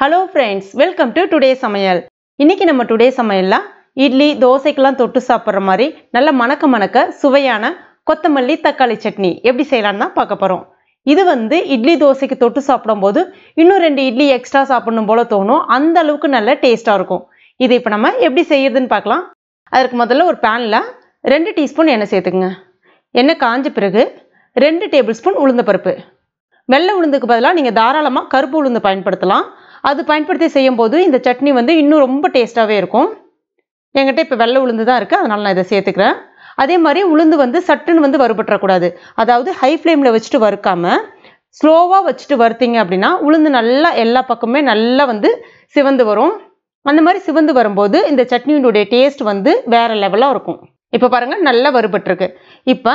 Hello friends, welcome to today's Samayal. இன்னைக்கு நம்ம today சமையல்ல இட்லி தோசைக்கெல்லாம் தொட்டு சாப்பிடுற மாதிரி நல்ல மணக்க சுவையான கொத்தமல்லி தக்காளி சட்னி எப்படி செய்யலாம்னு தான் பார்க்க போறோம். இது இட்லி தோசைக்கு தொட்டு சாப்பிடும்போது இன்னும் 2 இட்லி எக்ஸ்ட்ரா சாப்பிடணும் போல தோணும். அந்த அளவுக்கு நல்ல டேஸ்டா இருக்கும். இது இப்போ நம்ம எப்படி செய்யறதுன்னு பார்க்கலாம். அதற்கு முதல்ல ஒரு panல 2 டீஸ்பூன் எண்ணெய் சேர்த்துங்க. எண்ணெய் காஞ்ச பிறகு 2 டேபிள்ஸ்பூன் உளுந்த பருப்பு. வெள்ளை உளுந்துக்கு பதிலாக நீங்க தாராளமா கருப்பு உளுந்து பயன்படுத்தலாம். அது பயன்படுத்தி செய்யும்போது இந்த சட்னி இன்னும் ரொம்ப டேஸ்டாவே இருக்கும். என்கிட்ட இப்போ வெள்ளை உளுந்து தான் இருக்கு, அதனால நான் இதை சேர்த்துக்கிறேன். அதே மாதிரி உளுந்து சட்டுன்னு வறுபட்டுற கூடாது. அதாவது ஹை ஃப்ளேம்ல வச்சுட்டு வறுக்காம ஸ்லோவா வச்சுட்டு வறுத்தீங்க அப்படின்னா உளுந்து நல்லா எல்லா பக்கமே நல்லா சிவந்து வரும். அந்த மாதிரி சிவந்து வரும்போது இந்த சட்னியோட டேஸ்ட் வேற லெவலா இருக்கும். இப்போ பாருங்க நல்லா வறுபட்டுருக்கு. இப்போ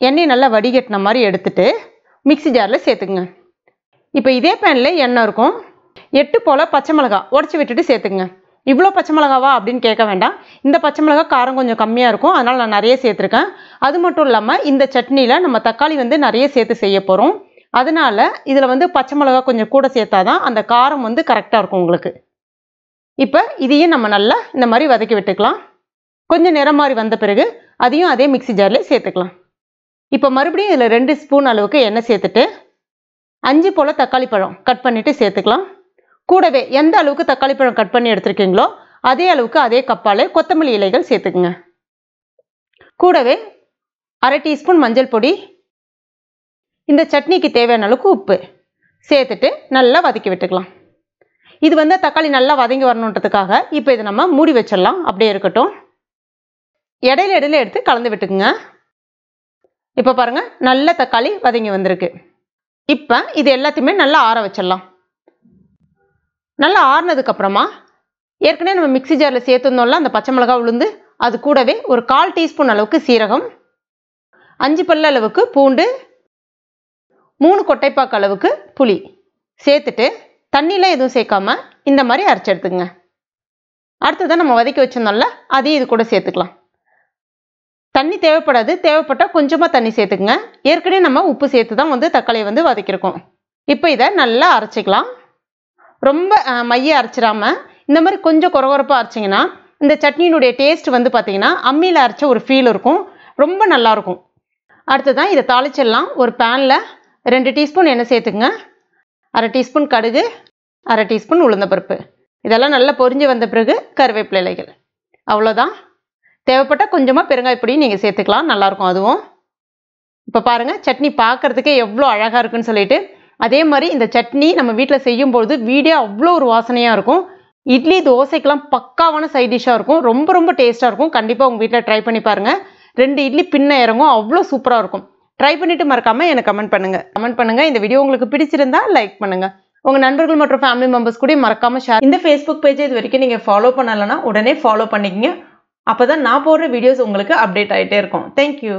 எண்ணெய் நல்லா வடிகட்டின மாதிரி எடுத்துட்டு மிக்ஸி ஜார்ல சேர்த்துக்குங்க. இப்போ இதே பேன்ல எண்ணெய் இருக்கும். 8 போல பச்சை மிளகாய் உடச்சி விட்டுட்டு சேர்த்துக்குங்க. இவ்வளோ பச்சை மிளகாவா அப்படின்னு கேட்க வேண்டாம். இந்த பச்சை மிளகாய் காரம் கொஞ்சம் கம்மியாக இருக்கும், அதனால நான் நிறைய சேர்த்துருக்கேன். அது மட்டும் இல்லாமல் இந்த சட்னியில் நம்ம தக்காளி நிறைய சேர்த்து செய்ய போகிறோம். அதனால இதில் பச்சை மிளகாய் கொஞ்சம் கூட சேர்த்தாதான் அந்த காரம் கரெக்டாக இருக்கும் உங்களுக்கு. இப்போ இதையும் நம்ம நல்லா இந்த மாதிரி வதக்கி விட்டுக்கலாம். கொஞ்சம் நிறம் மாதிரி வந்த பிறகு அதையும் அதே மிக்ஸி ஜார்லேயே சேர்த்துக்கலாம். இப்போ மறுபடியும் இதில் 2 ஸ்பூன் அளவுக்கு எண்ணெய் சேர்த்துட்டு 5 போல் தக்காளி பழம் கட் பண்ணிவிட்டு சேர்த்துக்கலாம். கூடவே எந்த அளவுக்கு தக்காளி பழம் கட் பண்ணி எடுத்துருக்கீங்களோ அதே அளவுக்கு அதே கப்பாலே கொத்தமல்லி இலைகள் சேர்த்துக்குங்க. கூடவே 1/2 டீஸ்பூன் மஞ்சள் பொடி, இந்த சட்னிக்கு தேவையான அளவுக்கு உப்பு சேர்த்துட்டு நல்லா வதக்கி விட்டுக்கலாம். இது தக்காளி நல்லா வதங்கி வரணுன்றதுக்காக இப்போ இதை நம்ம மூடி வச்சிடலாம். அப்படியே இருக்கட்டும். இடையில எடுத்து கலந்து விட்டுக்குங்க. இப்போ பாருங்க நல்ல தக்காளி வதங்கி வந்திருக்கு. இப்போ இது எல்லாத்தையுமே நல்லா ஆற வச்சிடலாம். நல்லா ஆறுனதுக்கு அப்புறமா ஏற்கனவே நம்ம மிக்ஸி ஜாரில் சேர்த்துருந்தோம்ல அந்த பச்சை மிளகாய் உளுந்து, அது கூடவே ஒரு 1/4 டீஸ்பூன் அளவுக்கு சீரகம், 5 பல் அளவுக்கு பூண்டு, 3 கொட்டைப்பாக்கு அளவுக்கு புளி சேர்த்துட்டு தண்ணியெலாம் எதுவும் சேர்க்காம இந்த மாதிரி அரைச்சி எடுத்துங்க. அடுத்ததான் நம்ம வதக்கி வச்சிருந்தோம்ல அதையும் இது கூட சேர்த்துக்கலாம். தண்ணி தேவைப்படாது, தேவைப்பட்டால் கொஞ்சமாக தண்ணி சேர்த்துக்குங்க. ஏற்கனவே நம்ம உப்பு சேர்த்து தான் தக்காளியை வதக்கியிருக்கோம். இப்போ இதை நல்லா அரைச்சிக்கலாம். ரொம்ப மைய அரைச்சிடாம இந்த மாதிரி கொஞ்சம் கொரகொரப்பாக அரைச்சிங்கன்னா இந்த சட்னியினுடைய டேஸ்ட் பார்த்தீங்கன்னா அம்மியில் அரைச்ச ஒரு ஃபீல் இருக்கும், ரொம்ப நல்லாயிருக்கும். அடுத்ததான் இதை தாளிச்சிடலாம். ஒரு பேனில் 2 டீஸ்பூன் எண்ணெய் சேர்த்துக்குங்க. 1/2 டீஸ்பூன் கடுகு, 1/2 டீஸ்பூன் உளுந்தப்பருப்பு, இதெல்லாம் நல்லா பொரிஞ்சு வந்த பிறகு கருவேப்பிலை இலைகள். அவ்வளோதான். தேவைப்பட்டால் கொஞ்சமாக பெருங்காயப்பொடி நீங்கள் சேர்த்துக்கலாம், நல்லாயிருக்கும் அதுவும். இப்போ பாருங்கள் சட்னி பார்க்குறதுக்கே எவ்வளோ அழகாக இருக்குன்னு சொல்லிட்டு. அதே மாதிரி இந்த சட்னி நம்ம வீட்டில் செய்யும்போது வீடே அவ்வளோ ஒரு வாசனையாக இருக்கும். இட்லி தோசைக்கெல்லாம் பக்காவான சைட் டிஷ்ஷாக இருக்கும், ரொம்ப டேஸ்ட்டாக இருக்கும். கண்டிப்பாக உங்கள் வீட்டில் ட்ரை பண்ணி பாருங்கள். 2 இட்லி பின்ன இறங்கும், அவ்வளோ சூப்பராக இருக்கும். ட்ரை பண்ணிவிட்டு மறக்காமல் எனக்கு கமெண்ட் பண்ணுங்கள். இந்த வீடியோ உங்களுக்கு பிடிச்சிருந்தா லைக் பண்ணுங்கள். உங்கள் நண்பர்கள் மற்றும் ஃபேமிலி மெம்பர்ஸ் கூட மறக்காமல் ஷேர். இந்த ஃபேஸ்புக் பேஜை இது வரைக்கும் நீங்கள் ஃபாலோ பண்ணலைன்னா உடனே ஃபாலோ பண்ணிக்கங்க. அப்போ தான் நான் போடுற வீடியோஸ் உங்களுக்கு அப்டேட் ஆகிட்டே இருக்கும். தேங்க்யூ.